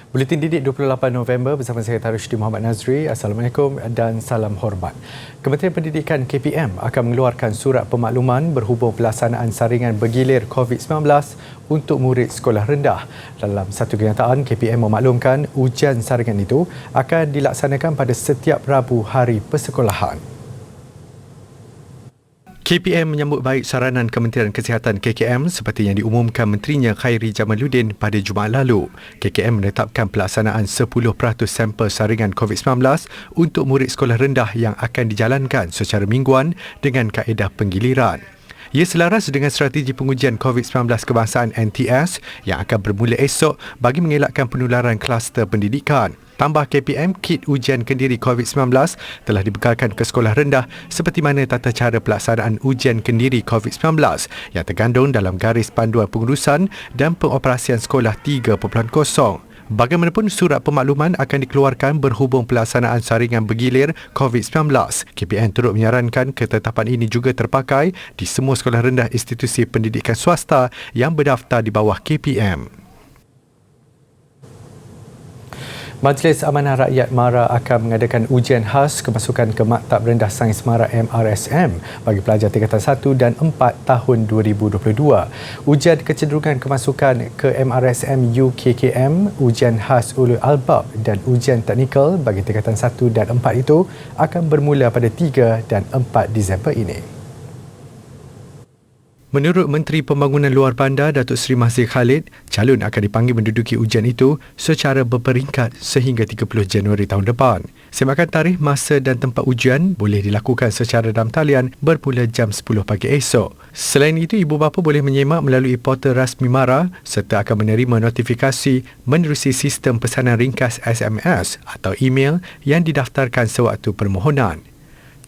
Buletin Didik 28 November bersama saya Tarushdi Muhammad Nazri. Assalamualaikum dan salam hormat. Kementerian Pendidikan KPM akan mengeluarkan surat pemakluman berhubung pelaksanaan saringan bergilir COVID-19 untuk murid sekolah rendah. Dalam satu kenyataan, KPM memaklumkan ujian saringan itu akan dilaksanakan pada setiap Rabu hari persekolahan. KPM menyambut baik saranan Kementerian Kesihatan KKM seperti yang diumumkan Menterinya Khairi Jamaluddin pada Jumaat lalu. KKM menetapkan pelaksanaan 10% sampel saringan COVID-19 untuk murid sekolah rendah yang akan dijalankan secara mingguan dengan kaedah penggiliran. Ia selaras dengan strategi pengujian COVID-19 kebangsaan NTS yang akan bermula esok bagi mengelakkan penularan kluster pendidikan. Tambah KPM, kit ujian kendiri COVID-19 telah dibekalkan ke sekolah rendah seperti mana tata cara pelaksanaan ujian kendiri COVID-19 yang tergandung dalam garis panduan pengurusan dan pengoperasian sekolah 3.0. Bagaimanapun, surat pemakluman akan dikeluarkan berhubung pelaksanaan saringan bergilir COVID-19. KPM turut menyarankan ketetapan ini juga terpakai di semua sekolah rendah institusi pendidikan swasta yang berdaftar di bawah KPM. Majlis Amanah Rakyat MARA akan mengadakan ujian khas kemasukan ke Maktab Rendah Sains MARA MRSM bagi pelajar tingkatan 1 dan 4 tahun 2022. Ujian kecenderungan kemasukan ke MRSM UKKM, ujian khas ulul albab dan ujian teknikal bagi tingkatan 1 dan 4 itu akan bermula pada 3 dan 4 Disember ini. Menurut Menteri Pembangunan Luar Bandar Datuk Seri Mahzir Khalid, calon akan dipanggil menduduki ujian itu secara berperingkat sehingga 30 Januari tahun depan. Semakan tarikh, masa dan tempat ujian boleh dilakukan secara dalam talian bermula jam 10 pagi esok. Selain itu, ibu bapa boleh menyemak melalui portal rasmi MARA serta akan menerima notifikasi menerusi sistem pesanan ringkas SMS atau email yang didaftarkan sewaktu permohonan.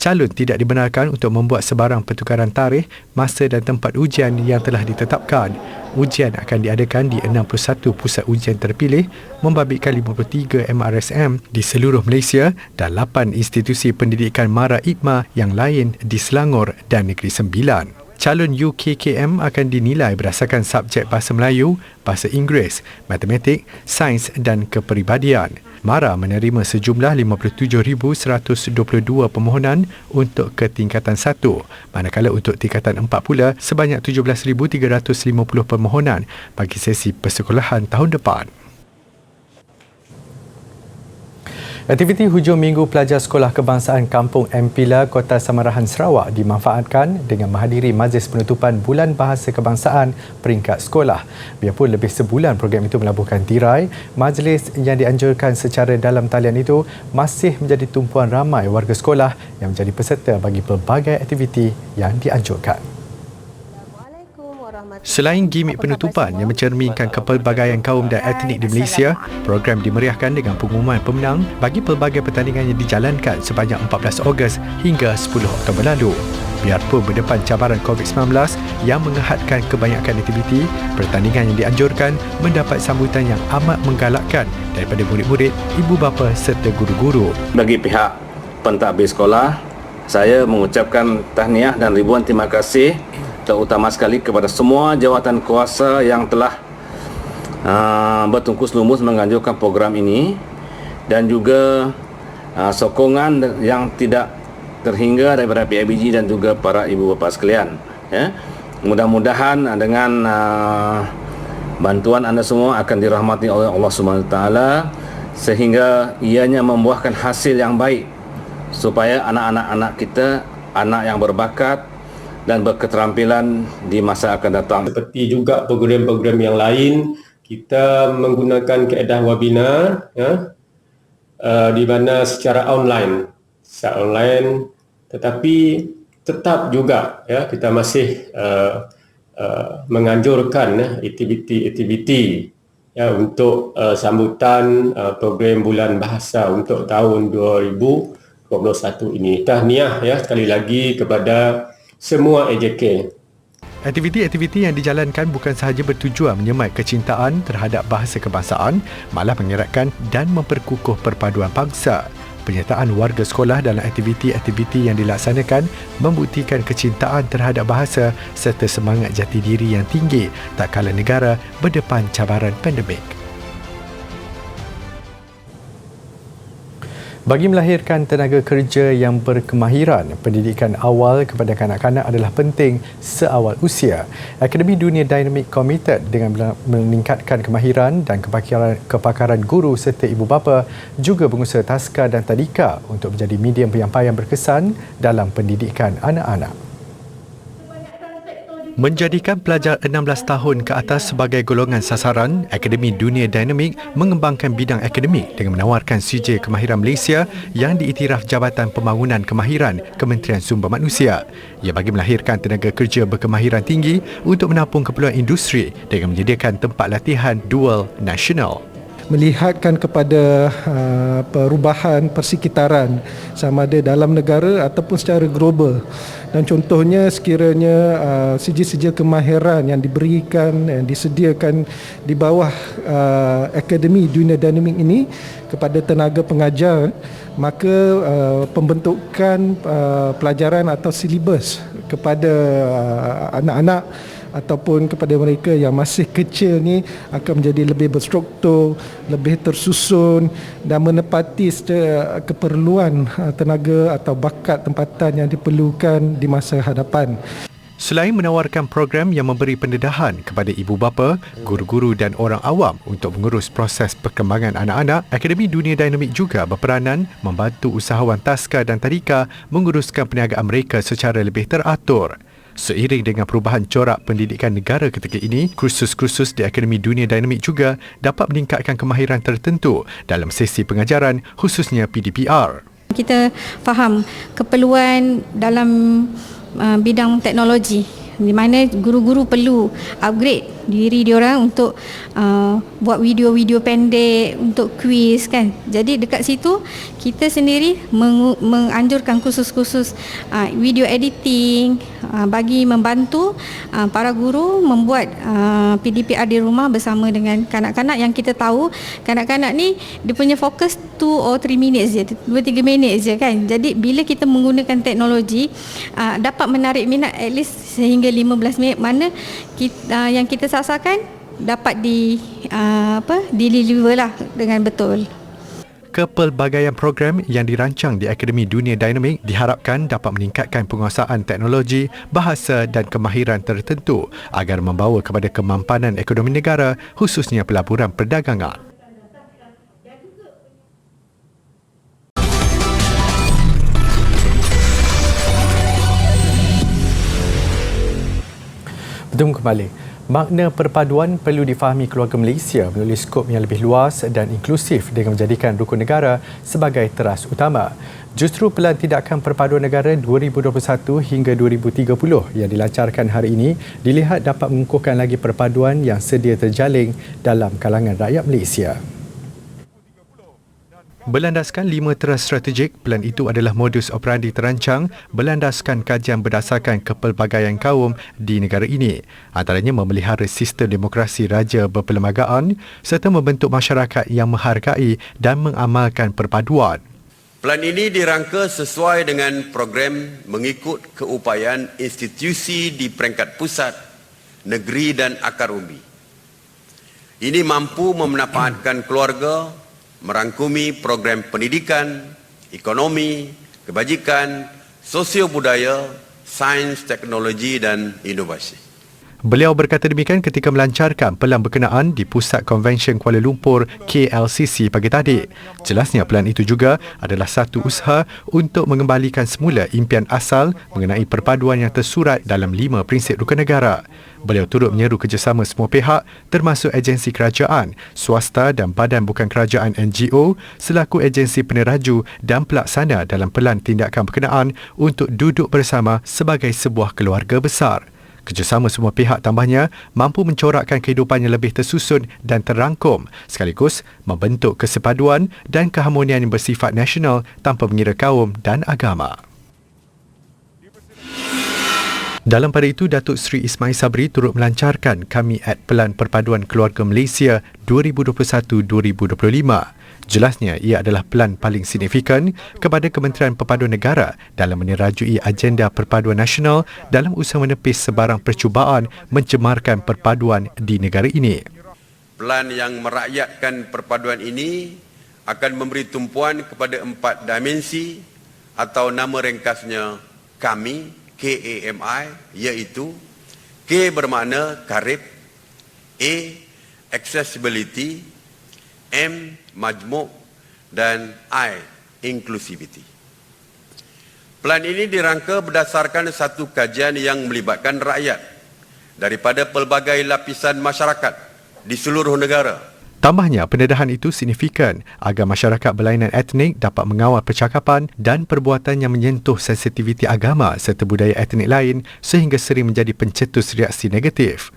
Calon tidak dibenarkan untuk membuat sebarang pertukaran tarikh, masa dan tempat ujian yang telah ditetapkan. Ujian akan diadakan di 61 pusat ujian terpilih membabitkan 53 MRSM di seluruh Malaysia dan 8 institusi pendidikan MARA IKMA yang lain di Selangor dan Negeri Sembilan. Calon UKKM akan dinilai berdasarkan subjek Bahasa Melayu, Bahasa Inggeris, Matematik, Sains dan Kepribadian. MARA menerima sejumlah 57,122 permohonan untuk ke tingkatan 1, manakala untuk tingkatan 4 pula sebanyak 17,350 permohonan bagi sesi persekolahan tahun depan. Aktiviti hujung minggu pelajar Sekolah Kebangsaan Kampung Empila, Kota Samarahan, Sarawak dimanfaatkan dengan menghadiri majlis penutupan Bulan Bahasa Kebangsaan peringkat sekolah. Biarpun lebih sebulan program itu melabuhkan tirai, majlis yang dianjurkan secara dalam talian itu masih menjadi tumpuan ramai warga sekolah yang menjadi peserta bagi pelbagai aktiviti yang dianjurkan. Selain gimik penutupan yang mencerminkan kepelbagaian kaum dan etnik di Malaysia, program dimeriahkan dengan pengumuman pemenang bagi pelbagai pertandingan yang dijalankan sepanjang 14 Ogos hingga 10 Oktober lalu. Biarpun berdepan cabaran COVID-19 yang mengehadkan kebanyakan aktiviti, pertandingan yang dianjurkan mendapat sambutan yang amat menggalakkan daripada murid-murid, ibu bapa serta guru-guru. Bagi pihak pentadbir sekolah, saya mengucapkan tahniah dan ribuan terima kasih terutama sekali kepada semua jawatan kuasa yang telah bertungkus lumus menganjurkan program ini dan juga sokongan yang tidak terhingga daripada PIBG dan juga para ibu bapa sekalian. Ya. Mudah-mudahan dengan bantuan anda semua akan dirahmati oleh Allah SWT sehingga ianya membuahkan hasil yang baik supaya anak-anak kita, anak yang berbakat dan berketerampilan di masa akan datang. Seperti juga program-program yang lain, kita menggunakan kaedah webinar di mana secara online, tetapi tetap juga kita masih menganjurkan aktiviti-aktiviti untuk sambutan program Bulan Bahasa untuk tahun 2021 ini. Tahniah sekali lagi kepada semua AJK. Aktiviti-aktiviti yang dijalankan bukan sahaja bertujuan menyemai kecintaan terhadap bahasa kebangsaan, malah mengeratkan dan memperkukuh perpaduan bangsa. Penyertaan warga sekolah dalam aktiviti-aktiviti yang dilaksanakan membuktikan kecintaan terhadap bahasa serta semangat jati diri yang tinggi tak kala negara berdepan cabaran pandemik. Bagi melahirkan tenaga kerja yang berkemahiran, pendidikan awal kepada kanak-kanak adalah penting seawal usia. Akademi Dunia Dinamik komited dengan meningkatkan kemahiran dan kepakaran guru serta ibu bapa, juga pengusaha taska dan tadika untuk menjadi medium penyampaian berkesan dalam pendidikan anak-anak. Menjadikan pelajar 16 tahun ke atas sebagai golongan sasaran, Akademi Dunia Dinamik mengembangkan bidang akademik dengan menawarkan CJ Kemahiran Malaysia yang diiktiraf Jabatan Pembangunan Kemahiran Kementerian Sumber Manusia. Ia bagi melahirkan tenaga kerja berkemahiran tinggi untuk menampung keperluan industri dengan menyediakan tempat latihan dual nasional. Melihatkan kepada perubahan persekitaran sama ada dalam negara ataupun secara global. Dan contohnya sekiranya sijil-sijil kemahiran yang diberikan, yang disediakan di bawah Akademi Dunia Dinamik ini kepada tenaga pengajar, maka pembentukan pelajaran atau silibus kepada anak-anak ataupun kepada mereka yang masih kecil ni akan menjadi lebih berstruktur, lebih tersusun dan menepati keperluan tenaga atau bakat tempatan yang diperlukan di masa hadapan. Selain menawarkan program yang memberi pendedahan kepada ibu bapa, guru-guru dan orang awam untuk mengurus proses perkembangan anak-anak, Akademi Dunia Dinamik juga berperanan membantu usahawan taska dan tadika menguruskan perniagaan mereka secara lebih teratur. Seiring dengan perubahan corak pendidikan negara ketika ini, kursus-kursus di Akademi Dunia Dinamik juga dapat meningkatkan kemahiran tertentu dalam sesi pengajaran, khususnya PDPR. Kita faham keperluan dalam bidang teknologi, di mana guru-guru perlu upgrade diri diorang untuk buat video-video pendek untuk kuis kan. Jadi dekat situ kita sendiri menganjurkan kursus-kursus video editing bagi membantu para guru membuat PDPR di rumah bersama dengan kanak-kanak yang kita tahu kanak-kanak ni dia punya fokus 2 or 3 minutes je, 2-3 minit je kan. Jadi bila kita menggunakan teknologi dapat menarik minat at least sehingga 15 minit, mana yang kita sasarkan dapat deliver lah dengan betul. Kepelbagaian program yang dirancang di Akademi Dunia Dinamik diharapkan dapat meningkatkan penguasaan teknologi, bahasa dan kemahiran tertentu agar membawa kepada kemampanan ekonomi negara, khususnya pelaburan perdagangan. Bertemu kembali. Makna perpaduan perlu difahami keluarga Malaysia melalui skop yang lebih luas dan inklusif dengan menjadikan rukun negara sebagai teras utama. Justru Pelan Tindakan Perpaduan Negara 2021 hingga 2030 yang dilancarkan hari ini dilihat dapat mengukuhkan lagi perpaduan yang sedia terjalin dalam kalangan rakyat Malaysia. Berlandaskan 5 teras strategik, pelan itu adalah modus operandi terancang berlandaskan kajian berdasarkan kepelbagaian kaum di negara ini. Antaranya memelihara sistem demokrasi raja berperlembagaan serta membentuk masyarakat yang menghargai dan mengamalkan perpaduan. Pelan ini dirangka sesuai dengan program mengikut keupayaan institusi di peringkat pusat, negeri dan akar umbi. Ini mampu memanfaatkan keluarga, merangkumi program pendidikan, ekonomi, kebajikan, sosio budaya, sains, teknologi dan inovasi. Beliau berkata demikian ketika melancarkan pelan berkenaan di Pusat Konvensyen Kuala Lumpur KLCC pagi tadi. Jelasnya pelan itu juga adalah satu usaha untuk mengembalikan semula impian asal mengenai perpaduan yang tersurat dalam 5 prinsip rukun negara. Beliau turut menyeru kerjasama semua pihak termasuk agensi kerajaan, swasta dan badan bukan kerajaan NGO selaku agensi peneraju dan pelaksana dalam pelan tindakan berkenaan untuk duduk bersama sebagai sebuah keluarga besar. Kerjasama semua pihak tambahnya mampu mencorakkan kehidupan yang lebih tersusun dan terrangkum sekaligus membentuk kesepaduan dan keharmonian yang bersifat nasional tanpa mengira kaum dan agama. Dalam pada itu, Datuk Seri Ismail Sabri turut melancarkan Kami at Pelan Perpaduan Keluarga Malaysia 2021-2025. Jelasnya, ia adalah pelan paling signifikan kepada Kementerian Perpaduan Negara dalam menerajui agenda perpaduan nasional dalam usaha menepis sebarang percubaan mencemarkan perpaduan di negara ini. Pelan yang merakyatkan perpaduan ini akan memberi tumpuan kepada 4 dimensi atau nama ringkasnya KAMI, KAMI, iaitu K bermakna karib, A accessibility, M majmuk dan I inclusivity. Plan ini dirangka berdasarkan satu kajian yang melibatkan rakyat daripada pelbagai lapisan masyarakat di seluruh negara. Tambahnya, pendedahan itu signifikan agar masyarakat berlainan etnik dapat mengawal percakapan dan perbuatan yang menyentuh sensitiviti agama serta budaya etnik lain sehingga sering menjadi pencetus reaksi negatif.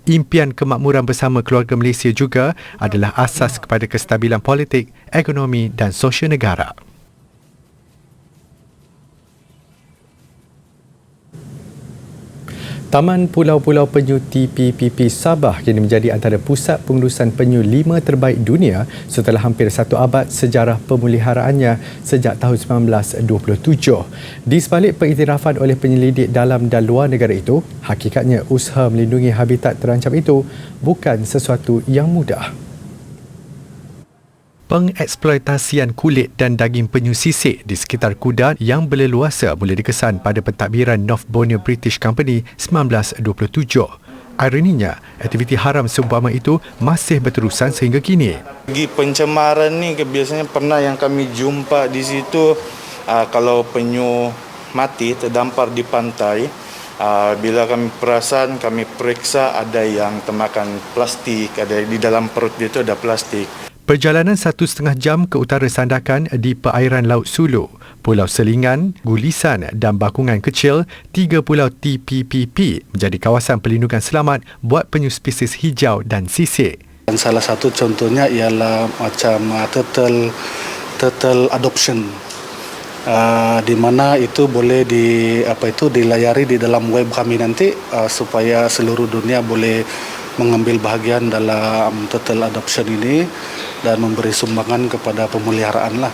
Impian kemakmuran bersama keluarga Malaysia juga adalah asas kepada kestabilan politik, ekonomi dan sosial negara. Taman Pulau-Pulau Penyu TPPP Sabah kini menjadi antara pusat pengurusan penyu 5 terbaik dunia setelah hampir 1 abad sejarah pemeliharaannya sejak tahun 1927. Di sebalik pengiktirafan oleh penyelidik dalam dan luar negara itu, hakikatnya usaha melindungi habitat terancam itu bukan sesuatu yang mudah. Pengeksploitasian kulit dan daging penyu sisik di sekitar kudat yang berleluasa mula dikesan pada pentadbiran North Borneo British Company 1927. Ironinya, aktiviti haram seumpama itu masih berterusan sehingga kini. Segi pencemaran ni biasanya pernah yang kami jumpa di situ, kalau penyu mati terdampar di pantai, bila kami perasan, kami periksa ada yang termakan plastik, ada di dalam perut dia tu ada plastik. Perjalanan 1,5 jam ke utara Sandakan di perairan Laut Sulu, Pulau Selingan, Gulisan dan Bakungan Kecil, 3 pulau TPPP menjadi kawasan perlindungan selamat buat penyu spesies hijau dan sisik. Dan salah satu contohnya ialah macam turtle adoption, di mana itu boleh dilayari di dalam web kami nanti supaya seluruh dunia boleh mengambil bahagian dalam turtle adoption ini dan memberi sumbangan kepada pemeliharaan lah.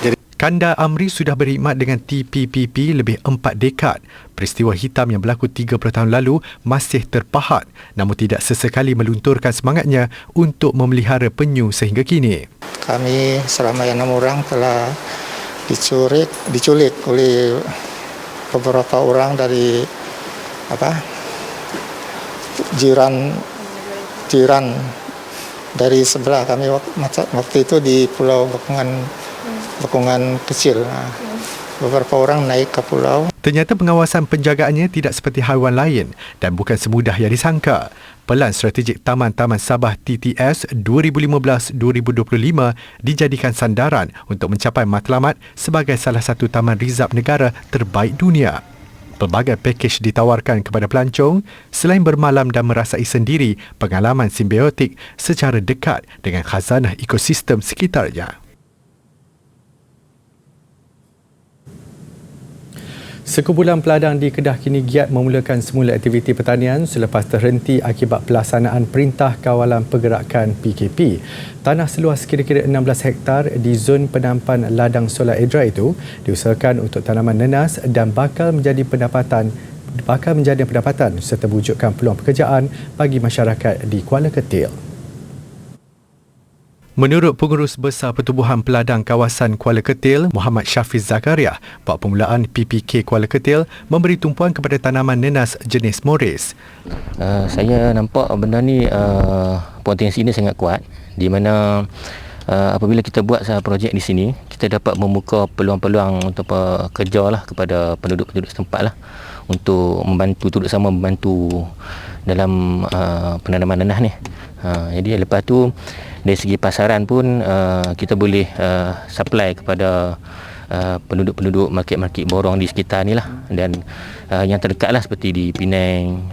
Jadi, Kanda Amri sudah berkhidmat dengan TPPP lebih 4 dekad. Peristiwa hitam yang berlaku 30 tahun lalu masih terpahat, namun tidak sesekali melunturkan semangatnya untuk memelihara penyu sehingga kini. Kami selama 6 orang telah diculik oleh beberapa orang dari jiran dari sebelah kami waktu itu di Pulau Bakungan Kecil. Beberapa orang naik ke pulau. Ternyata pengawasan penjagaannya tidak seperti haiwan lain dan bukan semudah yang disangka. Pelan Strategik Taman-Taman Sabah TTS 2015-2025 dijadikan sandaran untuk mencapai matlamat sebagai salah satu taman rizab negara terbaik dunia. Pelbagai pakej ditawarkan kepada pelancong selain bermalam dan merasai sendiri pengalaman simbiotik secara dekat dengan khazanah ekosistem sekitarnya. Sekumpulan peladang di Kedah kini giat memulakan semula aktiviti pertanian selepas terhenti akibat pelaksanaan Perintah Kawalan Pergerakan PKP. Tanah seluas kira-kira 16 hektar di zon penampan ladang solar Edra itu diusahakan untuk tanaman nenas dan bakal menjadi pendapatan serta mewujudkan peluang pekerjaan bagi masyarakat di Kuala Ketil. Menurut Pengurus Besar Pertubuhan Peladang Kawasan Kuala Ketil, Muhammad Syafiz Zakaria, buat permulaan PPK Kuala Ketil memberi tumpuan kepada tanaman nenas jenis Morris. Saya nampak benda ni potensi ini sangat kuat, di mana apabila kita buat projek di sini, kita dapat membuka peluang-peluang untuk kerja lah kepada penduduk-penduduk setempat lah, untuk membantu dalam penanaman nanah ni. Jadi lepas tu dari segi pasaran pun kita boleh supply kepada penduduk-penduduk market-market borong di sekitar ni lah, dan yang terdekat lah seperti di Penang,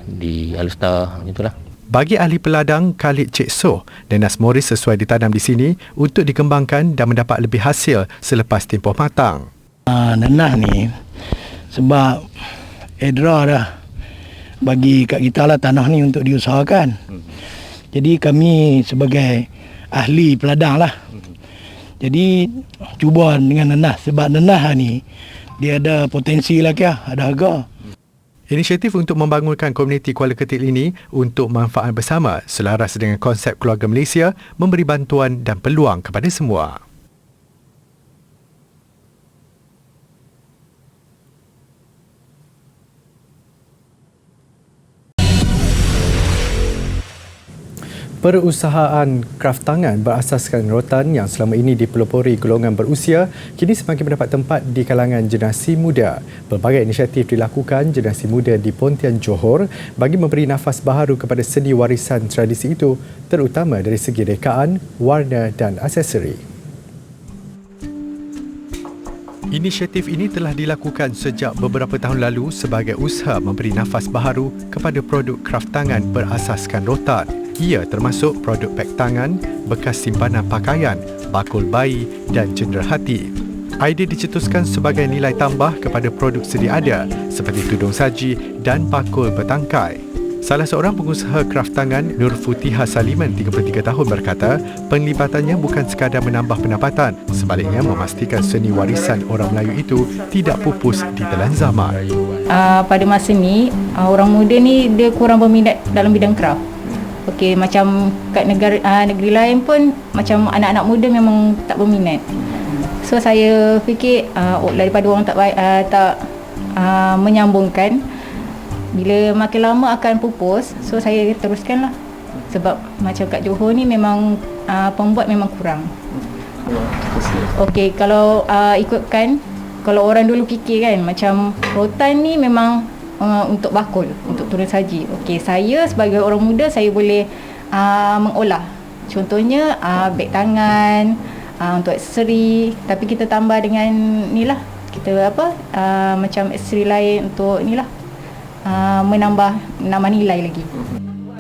di Alustar, macam lah. Bagi ahli peladang Khalid Cik Soh, nenas Morris sesuai ditanam di sini untuk dikembangkan dan mendapat lebih hasil selepas tempoh matang. Nenah ni sebab Edra dah bagi kat kita lah tanah ni untuk diusahakan. Jadi kami sebagai ahli peladang lah, jadi cuba dengan nenah, sebab nenah ni dia ada potensi lah, ada harga. Inisiatif untuk membangunkan komuniti Kuala Ketil ini untuk manfaat bersama selaras dengan konsep keluarga Malaysia memberi bantuan dan peluang kepada semua. Perusahaan kraft tangan berasaskan rotan yang selama ini dipelopori golongan berusia kini semakin mendapat tempat di kalangan generasi muda. Pelbagai inisiatif dilakukan generasi muda di Pontian Johor bagi memberi nafas baharu kepada seni warisan tradisi itu, terutama dari segi rekaan, warna dan aksesori. Inisiatif ini telah dilakukan sejak beberapa tahun lalu sebagai usaha memberi nafas baharu kepada produk kraft tangan berasaskan rotan. Ia termasuk produk pek tangan, bekas simpanan pakaian, bakul bayi dan cenderahati. Idea dicetuskan sebagai nilai tambah kepada produk sedia ada seperti tudung saji dan bakul bertangkai. Salah seorang pengusaha kraft tangan, Nur Futiha Saliman, 33 tahun berkata, penglibatannya bukan sekadar menambah pendapatan, sebaliknya memastikan seni warisan orang Melayu itu tidak pupus di telan zaman. Pada masa ni, orang muda ni dia kurang berminat dalam bidang kraft. Okey, macam kat negeri lain pun macam anak-anak muda memang tak berminat. So saya fikir daripada orang tak menyambungkan, bila makin lama akan pupus, so saya teruskanlah. Sebab macam kat Johor ni memang pembuat memang kurang. Okey, kalau ikutkan, kalau orang dulu fikir kan macam rotan ni memang untuk bakul, untuk turun saji. Okey, saya sebagai orang muda saya boleh mengolah. Contohnya beg tangan, untuk aksesori, tapi kita tambah dengan ni lah, kita macam aksesori lain untuk ni lah, menambah nilai lagi.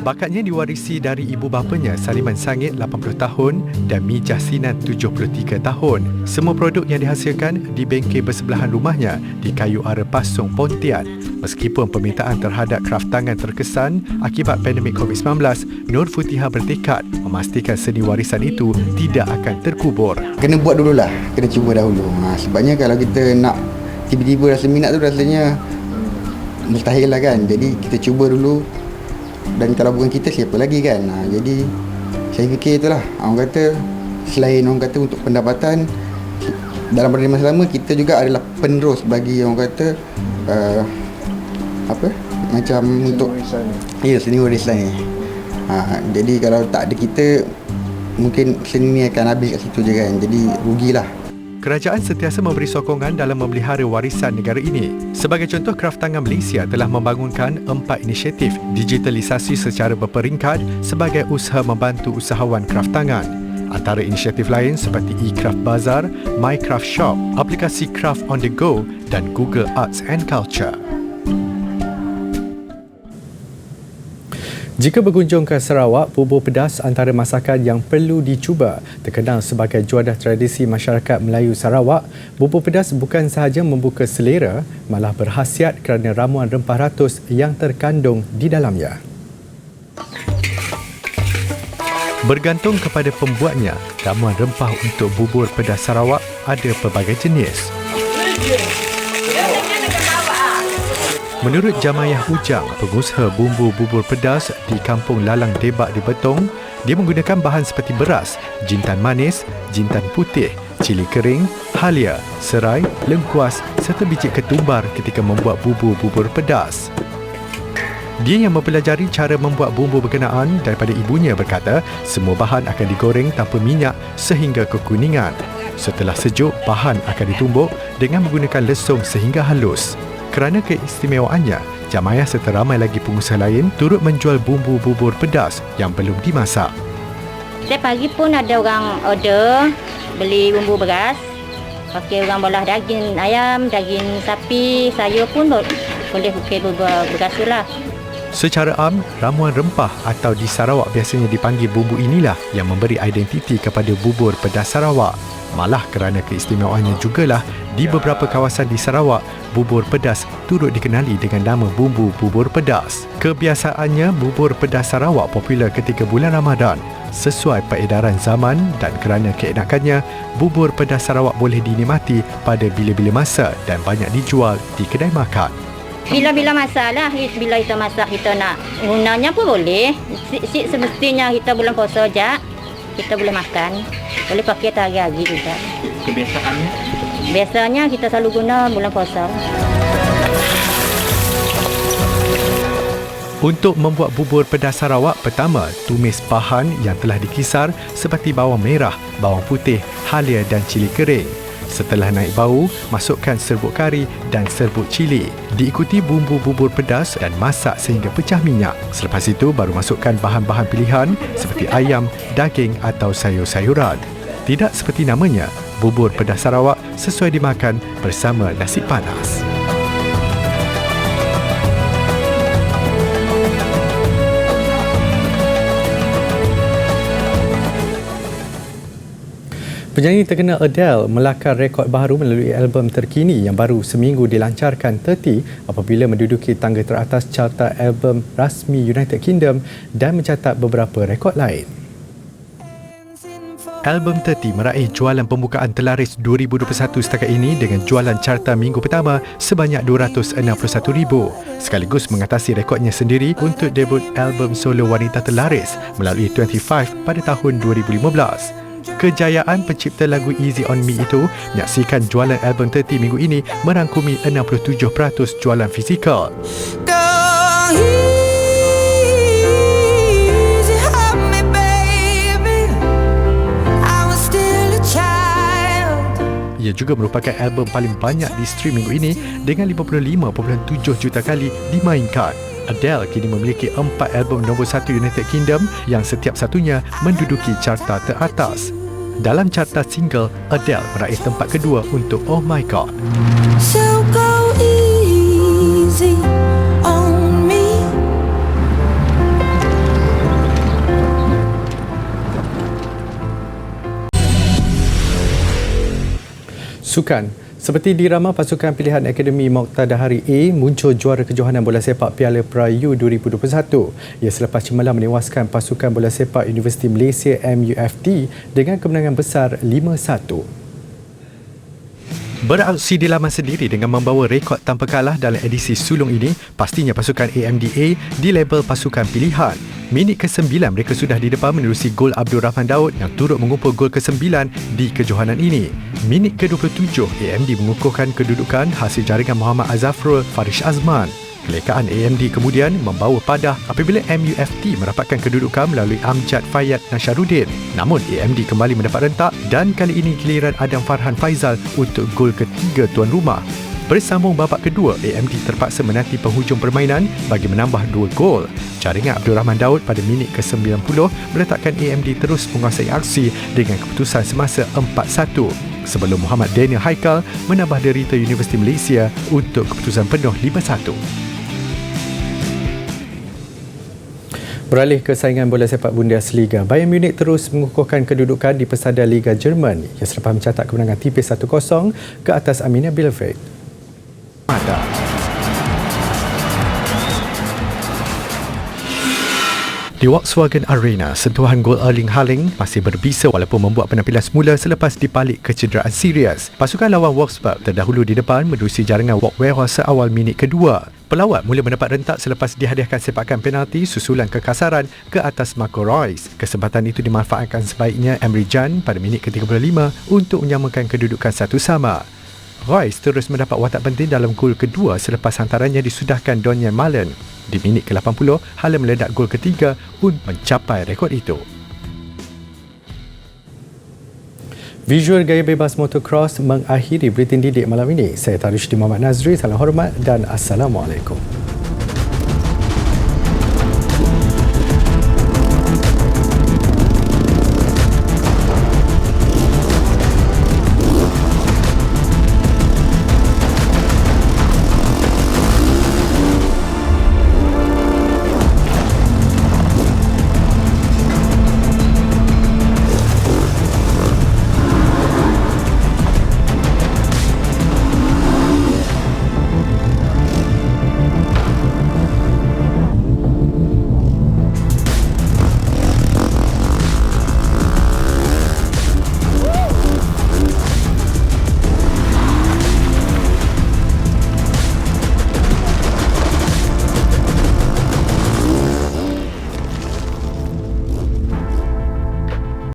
Bakatnya diwarisi dari ibu bapanya Saliman Sangit 80 tahun dan Mi Jasinan 73 tahun. Semua produk yang dihasilkan di bengkel bersebelahan rumahnya di Kayu Ara Pasung, Pontian. Meskipun permintaan terhadap kraft tangan terkesan akibat pandemik COVID-19, Nur Futiha bertekad memastikan seni warisan itu tidak akan terkubur. Kena buat dululah, kena cuba dahulu. Sebabnya kalau kita nak tiba-tiba rasa minat tu rasanya mustahil lah kan. Jadi kita cuba dulu. Dan kalau bukan kita, siapa lagi kan. Jadi saya fikir itulah, orang kata selain orang kata untuk pendapatan, dalam pada masa lama kita juga adalah penerus bagi orang kata macam untuk seni warisan ni. Jadi kalau tak ada kita, mungkin seni ni akan habis kat situ je kan. Jadi rugilah. Kerajaan sentiasa memberi sokongan dalam memelihara warisan negara ini. Sebagai contoh, Kraft Tangan Malaysia telah membangunkan 4 inisiatif digitalisasi secara berperingkat sebagai usaha membantu usahawan kraft tangan. Antara inisiatif lain seperti eCraft Bazaar, MyCraft Shop, aplikasi Craft on the Go dan Google Arts and Culture. Jika berkunjung ke Sarawak, bubur pedas antara masakan yang perlu dicuba. Terkenal sebagai juadah tradisi masyarakat Melayu Sarawak, bubur pedas bukan sahaja membuka selera, malah berkhasiat kerana ramuan rempah ratus yang terkandung di dalamnya. Bergantung kepada pembuatnya, ramuan rempah untuk bubur pedas Sarawak ada pelbagai jenis. Menurut Jamayah Ujang, pengusaha bumbu bubur pedas di Kampung Lalang Debak di Betong, dia menggunakan bahan seperti beras, jintan manis, jintan putih, cili kering, halia, serai, lengkuas serta biji ketumbar ketika membuat bubur pedas. Dia yang mempelajari cara membuat bumbu berkenaan daripada ibunya berkata, semua bahan akan digoreng tanpa minyak sehingga kekuningan. Setelah sejuk, bahan akan ditumbuk dengan menggunakan lesung sehingga halus. Kerana keistimewaannya, Jamayah serta ramai lagi pengusaha lain turut menjual bumbu bubur pedas yang belum dimasak. Setiap pagi pun ada orang order beli bumbu beras. Okey, orang belah daging ayam, daging sapi, saya pun boleh pakai bumbu beras tu lah. Secara am, ramuan rempah atau di Sarawak biasanya dipanggil bumbu inilah yang memberi identiti kepada bubur pedas Sarawak. Malah kerana keistimewaannya jugalah, di beberapa kawasan di Sarawak, bubur pedas turut dikenali dengan nama bumbu bubur pedas. Kebiasaannya, bubur pedas Sarawak popular ketika bulan Ramadan. Sesuai peredaran zaman dan kerana keenakannya, bubur pedas Sarawak boleh dinikmati pada bila-bila masa dan banyak dijual di kedai makan. Bila-bila masalah, bila kita masak kita nak gunanya pun boleh. Semestinya kita bulan puasa je, kita boleh makan. Boleh pakai hari-hari juga. Kebiasaannya? Biasanya kita selalu guna bulan puasa. Untuk membuat bubur pedas Sarawak, pertama, tumis bahan yang telah dikisar seperti bawang merah, bawang putih, halia dan cili kering. Setelah naik bau, masukkan serbuk kari dan serbuk cili. Diikuti bumbu bubur pedas dan masak sehingga pecah minyak. Selepas itu, baru masukkan bahan-bahan pilihan seperti ayam, daging atau sayur-sayuran. Tidak seperti namanya, bubur pedas Sarawak sesuai dimakan bersama nasi panas. Penyanyi terkenal Adele melakar rekod baru melalui album terkini yang baru seminggu dilancarkan 30 apabila menduduki tangga teratas carta album rasmi United Kingdom dan mencatat beberapa rekod lain. Album 30 meraih jualan pembukaan terlaris 2021 setakat ini dengan jualan carta minggu pertama sebanyak 261,000, sekaligus mengatasi rekodnya sendiri untuk debut album solo wanita terlaris melalui 25 pada tahun 2015. Kejayaan pencipta lagu Easy On Me itu menyaksikan jualan album 30 minggu ini merangkumi 67% jualan fizikal. Ia juga merupakan album paling banyak di stream minggu ini dengan 55.7 juta kali dimainkan. Adele kini memiliki 4 album nombor 1 United Kingdom yang setiap satunya menduduki carta teratas. Dalam carta single, Adele meraih tempat kedua untuk Oh My God. So go easy on me. Sukan. Seperti dirama pasukan pilihan Akademi Muqtadahari A muncul juara kejohanan bola sepak Piala Perayu 2021. Ia selepas semalam menewaskan pasukan bola sepak Universiti Malaysia MUFT dengan kemenangan besar 5-1. Beraksi di laman sendiri dengan membawa rekod tanpa kalah dalam edisi sulung ini, pastinya pasukan AMDA dilabel pasukan pilihan. Minit ke-9 mereka sudah di depan menerusi gol Abdul Rahman Daud yang turut mengumpul gol ke-9 di kejohanan ini. Minit ke-27, AMD mengukuhkan kedudukan hasil jaringan Muhammad Azafrul Farish Azman. Kelekaan AMD kemudian membawa padah apabila MUFT merapatkan kedudukan melalui Amjad Fayyad Nasharuddin. Namun AMD kembali mendapat rentak dan kali ini giliran Adam Farhan Faizal untuk gol ketiga tuan rumah. Bersambung babak kedua, AMD terpaksa menanti penghujung permainan bagi menambah 2 gol. Jaringan Abdul Rahman Daud pada minit ke-90 meletakkan AMD terus menguasai aksi dengan keputusan semasa 4-1. Sebelum Muhammad Daniel Haikal menambah derita Universiti Malaysia untuk keputusan penuh 5-1. Beralih ke saingan bola sepak Bundesliga, Bayern Munich terus mengukuhkan kedudukan di pesada Liga Jerman yang selepas mencatat kemenangan tipis 1-0 ke atas Arminia Bielefeld. Di Volkswagen Arena, sentuhan gol Erling Haaland masih berbisa walaupun membuat penampilan semula selepas dipalik kecederaan serius. Pasukan lawan Wolfsburg terdahulu di depan menerusi jaringan Wout Weghorst seawal minit kedua. Pelawat mula mendapat rentak selepas dihadiahkan sepakan penalti susulan kekasaran ke atas Marco Reus. Kesempatan itu dimanfaatkan sebaiknya Emre Can pada minit ke-35 untuk menyamakan kedudukan 1-1. Reus terus mendapat watak penting dalam gol kedua selepas hantarannya disudahkan Donyell Malen. Di minit ke-80, Haaland meledak gol ketiga untuk mencapai rekod itu. Visual gaya bebas motocross mengakhiri Buletin Didik malam ini. Saya Tarusydi Muhammad Nazri. Salam hormat dan Assalamualaikum.